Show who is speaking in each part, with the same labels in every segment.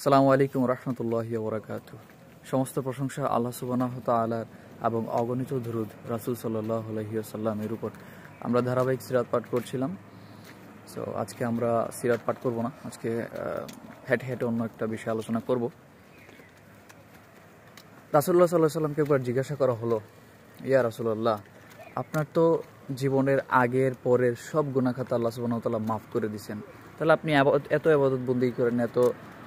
Speaker 1: আসসালামু আলাইকুম রহমতুল্লাহি ওয়া বারাকাতুহু। সমস্ত প্রশংসা আল্লাহ সুবহানাহু ওয়া তাআলার এবং অগণিত দরুদ রাসূল সাল্লাল্লাহু আলাইহি ওয়াসাল্লামের উপর। আমরা ধারাবাহিক সিরাত পাঠ করছিলাম। সো আজকে আমরা সিরাত পাঠ করব না, আজকে হেঁটে অন্য একটা বিষয়ে আলোচনা করব। রাসূলুল্লাহ সাল্লাল্লাহু আলাইহি ওয়াসাল্লামকে একবার জিজ্ঞাসা করা হলো, ইয়া রাসূলুল্লাহ, আপনার তো জীবনের আগের পরের সব গুনাহ খাতা আল্লাহ সুবহানাহু ওয়া তাআলা মাফ করে দিয়েছেন, তাহলে আপনি এত ইবাদত বন্দেগী করেন, এত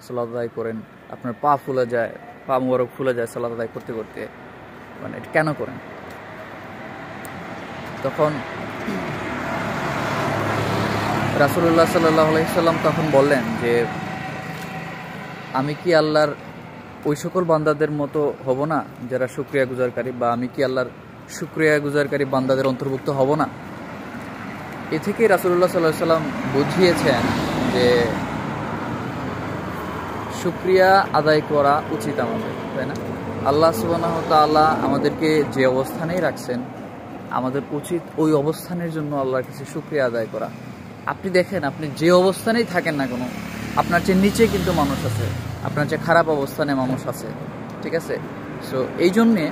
Speaker 1: সালাত আদায় করেন, আপনার পা ফুলে যায়, পা মোবারক ফুলে যায় সালাত আদায় করতে করতে, মানে এটা কেন করেন? তখন রাসূলুল্লাহ সাল্লাল্লাহু আলাইহি ওয়াসাল্লাম তখন বললেন যে, আমি কি আল্লাহর ওই সকল বান্দাদের মতো হব না যারা শুকরিয়া গুজারকারী, বা আমি কি আল্লাহর শুকরিয়া গুজারকারী বান্দাদের অন্তর্ভুক্ত হব না? এ থেকে রাসূলুল্লাহ সাল্লাল্লাহু আলাইহি ওয়াসাল্লাম বুঝিয়েছেন যে শুকরিয়া আদায় করা উচিত আমাদের, তাই না? আল্লাহ সুবহানাহু ওয়া তাআলা আমাদেরকে যে অবস্থানেই রাখছেন, আমাদের উচিত ওই অবস্থানের জন্য আল্লাহর কাছে শুকরিয়া আদায় করা। আপনি দেখেন, আপনি যে অবস্থানেই থাকেন না কেন, আপনার চেয়ে নিচে কিন্তু মানুষ আছে, আপনার চেয়ে খারাপ অবস্থানে মানুষ আছে, ঠিক আছে? সো এই জন্যে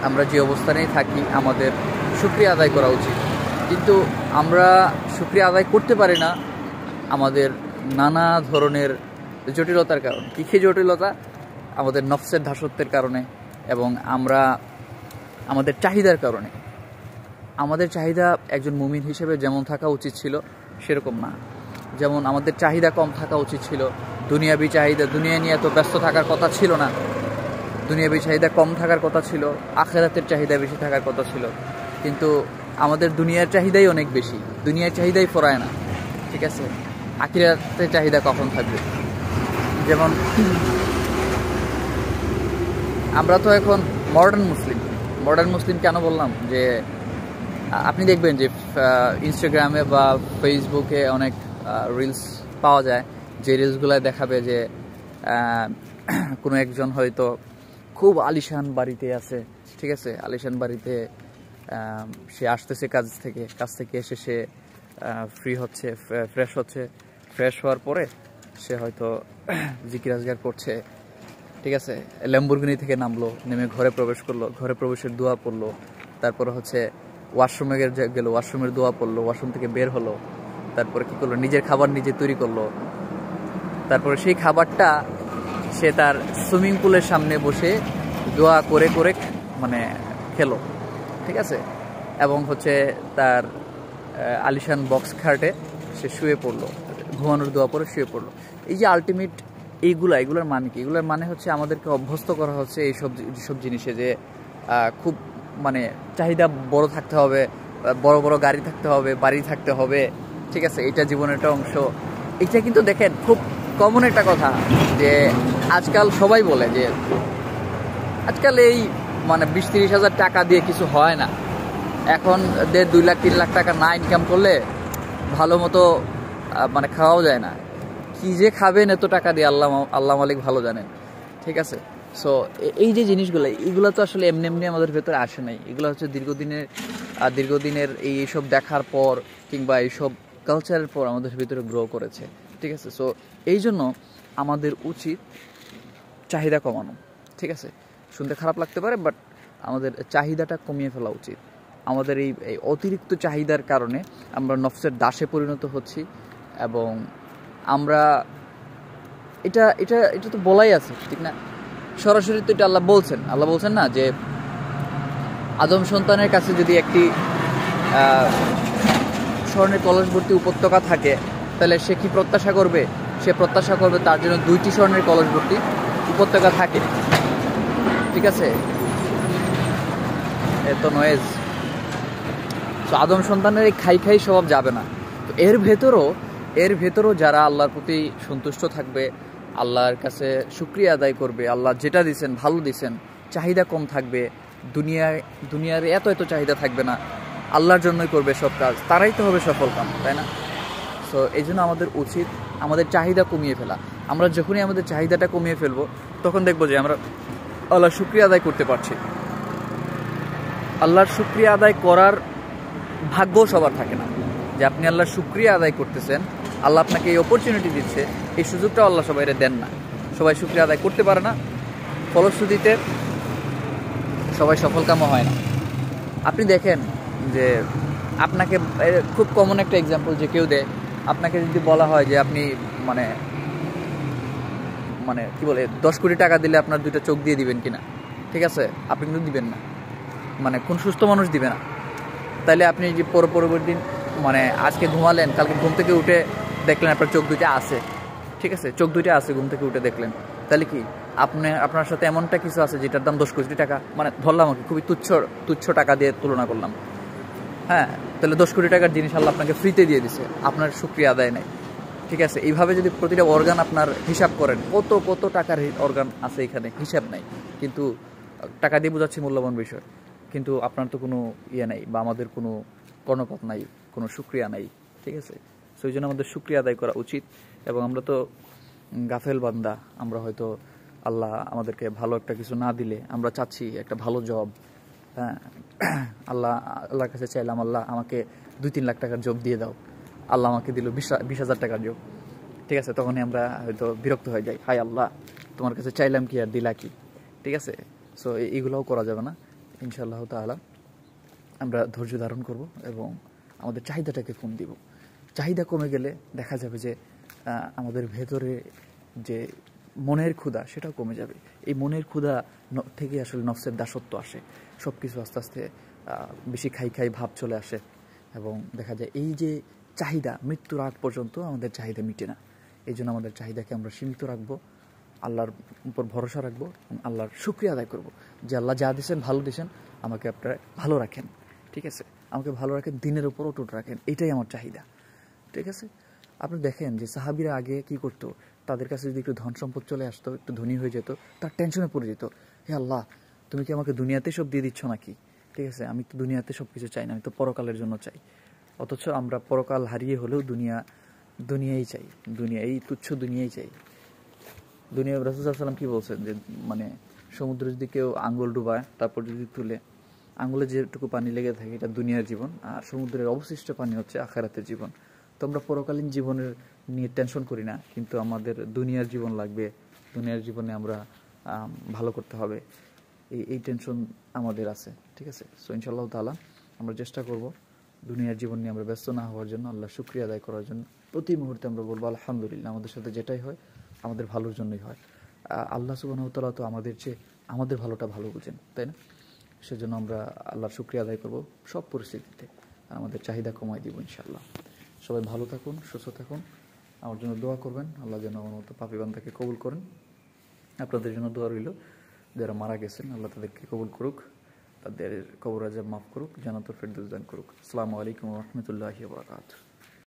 Speaker 1: আমরা যে অবস্থানেই থাকি আমাদের শুকরিয়া আদায় করা উচিত। কিন্তু আমরা শুকরিয়া আদায় করতে পারি না আমাদের নানা ধরনের জটিলতার কারণে। কী জটিলতা? আমাদের নফসের দাসত্বের কারণে, এবং আমরা আমাদের চাহিদার কারণে। আমাদের চাহিদা একজন মুমিন হিসেবে যেমন থাকা উচিত ছিল সেরকম না। যেমন আমাদের চাহিদা কম থাকা উচিত ছিল, দুনিয়াবি চাহিদা, দুনিয়া নিয়ে এত ব্যস্ত থাকার কথা ছিল না, দুনিয়াবি চাহিদা কম থাকার কথা ছিল, আখিরাতের চাহিদা বেশি থাকার কথা ছিল। কিন্তু আমাদের দুনিয়ার চাহিদাই অনেক বেশি, দুনিয়ার চাহিদাই ফরায় না, ঠিক আছে? আখিরাতের চাহিদা কখন থাকবে? যেমন আমরা তো এখন মডার্ন মুসলিম কেন বললাম? যে আপনি দেখবেন যে ইনস্টাগ্রামে বা ফেসবুকে অনেক রিলস পাওয়া যায়, যে রিলসগুলো দেখাবে যে কোনো একজন হয়তো খুব আলিশান বাড়িতে আছে, ঠিক আছে? আলিশান বাড়িতে সে আসতেছে কাজ থেকে এসে সে ফ্রি হচ্ছে, ফ্রেশ হওয়ার পরে সে হয়তো জিকির আজগার করছে, ঠিক আছে? ল্যাম্বরগিনি থেকে নামলো, নেমে ঘরে প্রবেশ করলো, ঘরে প্রবেশের দোয়া পড়লো, তারপরে হচ্ছে ওয়াশরুমে গেলো, ওয়াশরুমের দোয়া পড়লো, ওয়াশরুম থেকে বের হলো, তারপরে কি করলো, নিজের খাবার নিজে তৈরি করলো, তারপরে সেই খাবারটা সে তার সুইমিং পুলের সামনে বসে দোয়া করে করে মানে খেলো, ঠিক আছে? এবং হচ্ছে তার আলিশান বক্স খাটে সে শুয়ে পড়লো, ঘুমানোর দোয়া পরে শুয়ে পড়লো। এই যে আলটিমেট এইগুলার মানে কি? এগুলার মানে হচ্ছে আমাদেরকে অভ্যস্ত করা হচ্ছে এইসব জিনিসে, যে খুব মানে চাহিদা বড় থাকতে হবে, বড় বড় গাড়ি থাকতে হবে, বাড়ি থাকতে হবে, ঠিক আছে? এটা জীবনের একটা অংশ। এটা কিন্তু দেখেন খুব কমন একটা কথা, যে আজকাল সবাই বলে যে আজকাল এই মানে 20-30 হাজার টাকা দিয়ে কিছু হয় না, এখন 1.5-2 লাখ 3 লাখ টাকা না ইনকাম করলে ভালো মতো মানে খাওয়াও যায় না। কি যে খাবেন এত টাকা দিয়ে আল্লাহ মালিক ভালো জানেন, ঠিক আছে? সো এই যে জিনিসগুলো, এইগুলো তো আসলে এমনি আমাদের ভেতরে আসে নাই, এগুলো হচ্ছে দীর্ঘদিনের এইসব দেখার পর কিংবা এইসব কালচারের পর আমাদের ভিতরে গ্রো করেছে, ঠিক আছে? সো এই জন্য আমাদের উচিত চাহিদা কমানো, ঠিক আছে? শুনতে খারাপ লাগতে পারে, বাট আমাদের চাহিদাটা কমিয়ে ফেলা উচিত। আমাদের এই অতিরিক্ত চাহিদার কারণে আমরা নফসের দাসে পরিণত হচ্ছি, এবং আমরা এটা তো বলাই আছে, ঠিক না? সরাসরি তো এটা আল্লাহ বলছেন না, যে আদম সন্তানের কাছে যদি একটি স্বর্ণের কলস ভর্তি উপত্যকা থাকে, তাহলে সে কি প্রত্যাশা করবে? সে প্রত্যাশা করবে তার জন্য 2টি স্বর্ণের কলস ভর্তি উপত্যকা থাকে, ঠিক আছে? এত নয়েজ। তো আদম সন্তানের এই খাই স্বভাব যাবে না। তো এর ভেতরও যারা আল্লাহর প্রতি সন্তুষ্ট থাকবে, আল্লাহর কাছে শুকরিয়া আদায় করবে, আল্লাহ যেটা দিয়েছেন ভালো দিয়েছেন, চাহিদা কম থাকবে, দুনিয়ার এত চাহিদা থাকবে না, আল্লাহর জন্যই করবে সব কাজ, তারাই তো হবে সফল কাম, তাই না? সো এই জন্য আমাদের উচিত আমাদের চাহিদা কমিয়ে ফেলা। আমরা যখনই আমাদের চাহিদাটা কমিয়ে ফেলবো, তখন দেখবো যে আমরা আল্লাহর শুকরিয়া আদায় করতে পারছি। আল্লাহর শুকরিয়া আদায় করার ভাগ্য সবার থাকে না, যে আপনি আল্লাহর শুকরিয়া আদায় করতেছেন, আল্লাহ আপনাকে এই অপরচুনিটি দিচ্ছে, এই সুযোগটাও আল্লাহ সবাই দেন না, সবাই শুকরিয়া আদায় করতে পারে না, ফলশ্রুতিতে সবাই সফলকামও হয় না। আপনি দেখেন যে আপনাকে খুব কমন একটা এক্সাম্পল যে কেউ দেয়, আপনাকে যদি বলা হয় যে আপনি মানে মানে কি বলে 10 কোটি টাকা দিলে আপনার 2টা চোখ দিয়ে দিবেন কিনা, ঠিক আছে, আপনি কিন্তু দিবেন না, মানে কোন সুস্থ মানুষ দিবে না। তাইলে আপনি যে পরবর্তী দিন মানে আজকে ঘুমালেন, কালকে ঘুম থেকে উঠে দেখলেন আপনার চোখ 2টা আছে, ঠিক আছে, চোখ 2টা আছে, ঘুম থেকে উঠে দেখলেন, তাহলে কি আপনার সাথে এমনটা কিছু আছে যেটার দাম 10 কোটি টাকা, মানে ধরলাম আর কি, খুবই তুচ্ছ টাকা দিয়ে তুলনা করলাম। হ্যাঁ, তাহলে 10 কোটি টাকার জিনিস আল্লাহ আপনাকে ফ্রিতে দিয়ে দিছে, আপনার শুকরিয়া আদায় নাই, ঠিক আছে। এইভাবে যদি প্রতিটা অর্গান আপনার হিসাব করেন, কত কত টাকার অর্গান আছে এখানে, হিসাব নাই, কিন্তু টাকা দিয়ে বোঝাচ্ছি মূল্যবান বিষয়, কিন্তু আপনার তো কোনো ইয়ে নাই, বা আমাদের কোনো কর্ণপাত নাই, কোনো শুকরিয়া নাই, ঠিক আছে। সো এই জন্য আমাদের শুকরিয়া আদায় করা উচিত। এবং আমরা তো গাফেল বান্দা, আমরা হয়তো আল্লাহ আমাদেরকে ভালো একটা কিছু না দিলে আমরা চাচ্ছি একটা ভালো জব, হ্যাঁ, আল্লাহর কাছে চাইলাম আল্লাহ আমাকে 2-3 লাখ টাকার জব দিয়ে দাও, আল্লাহ আমাকে দিল 20,000 টাকার জব, ঠিক আছে, তখনই আমরা হয়তো বিরক্ত হয়ে যাই, হায় আল্লাহ তোমার কাছে চাইলাম কি আর দিলা কি, ঠিক আছে। সো এইগুলোও করা যাবে না। ইনশাআল্লাহ তাআলা আমরা ধৈর্য ধারণ করব এবং আমাদের চাহিদাটাকে কম দিব। চাহিদা কমে গেলে দেখা যাবে যে আমাদের ভেতরে যে মনের ক্ষুধা সেটাও কমে যাবে। এই মনের ক্ষুধা থেকে আসলে নফসের দাসত্ব আসে, সব কিছু আস্তে আস্তে বেশি খাই ভাব চলে আসে, এবং দেখা যায় এই যে চাহিদা, মৃত্যুর আগ পর্যন্ত আমাদের চাহিদা মিটে না। এই জন্য আমাদের চাহিদাকে আমরা সীমিত রাখবো, আল্লাহর উপর ভরসা রাখবো, আল্লাহর শুকরিয়া আদায় করবো যে আল্লাহ যা দিয়েছেন ভালো দিয়েছেন, আমাকে আপনারা ভালো রাখেন, ঠিক আছে, আমাকে ভালো রাখেন, দিনের উপর অটুট রাখেন, এটাই আমার চাহিদা, ঠিক আছে। আপনি দেখেন যে সাহাবীরা আগে কি করতো, তাদের কাছে যদি একটু ধন সম্পদ চলে আসতো, একটু ধনী হয়ে যেত, তার টেনশনে পড়ে যেত, হে আল্লাহ তুমি কি আমাকে দুনিয়াতে সব দিয়ে দিচ্ছ নাকি, ঠিক আছে, আমি তো দুনিয়াতে সব কিছু চাই না, আমি তো পরকালের জন্য চাই। অথচ আমরা পরকাল হারিয়ে হলেও দুনিয়াই চাই, দুনিয়া এই তুচ্ছ দুনিয়াই চাই। দুনিয়া, রাসূল সাল্লাল্লাহু আলাইহি ওয়াসাল্লাম কি বলছেন যে মানে সমুদ্রে যদি কেউ আঙ্গুল ডুবায় তারপর যদি তুলে, আঙ্গুলে যেটুকু পানি লেগে থাকে এটা দুনিয়ার জীবন, আর সমুদ্রের অবশিষ্ট পানি হচ্ছে আখিরাতের জীবন। তো আমরা পরকালীন জীবনের নিয়ে টেনশন করি না, কিন্তু আমাদের দুনিয়ার জীবন লাগবে, দুনিয়ার জীবনে আমরা ভালো করতে হবে, এই টেনশন আমাদের আছে, ঠিক আছে। সো ইনশাআল্লাহ তাআলা আমরা চেষ্টা করব দুনিয়ার জীবন নিয়ে আমরা ব্যস্ত না হওয়ার জন্য, আল্লাহ শুকরিয়া আদায় করার জন্য। প্রতি মুহূর্তে আমরা বলবো আলহামদুলিল্লাহ, আমাদের সাথে যেটাই হয় আমাদের ভালোর জন্যই হয়। আল্লাহ সুবহানাহু ওয়া তাআলা তো আমাদের ভালোটা ভালো বুঝেন, তাই না? সেজন্য আমরা আল্লাহর শুকরিয়া আদায় করব সব পরিস্থিতিতে, আর আমাদের চাহিদা কমাই দিব ইনশাআল্লাহ। সবাই ভালো থাকুন, সুস্থ থাকুন, আমার জন্য দোয়া করবেন, আল্লাহ যেন আমার মতো পাপী বান্দাকে কবুল করেন। আপনাদের জন্য দোয়া রইল, যারা মারা গেছেন আল্লাহ তাদেরকে কবুল করুক, তাদের কবর আযাব মাফ করুক, জান্নাতুল ফেরদৌস দান করুক। আসসালামু আলাইকুম ওয়া রাহমাতুল্লাহি ওয়া বারাকাতুহু।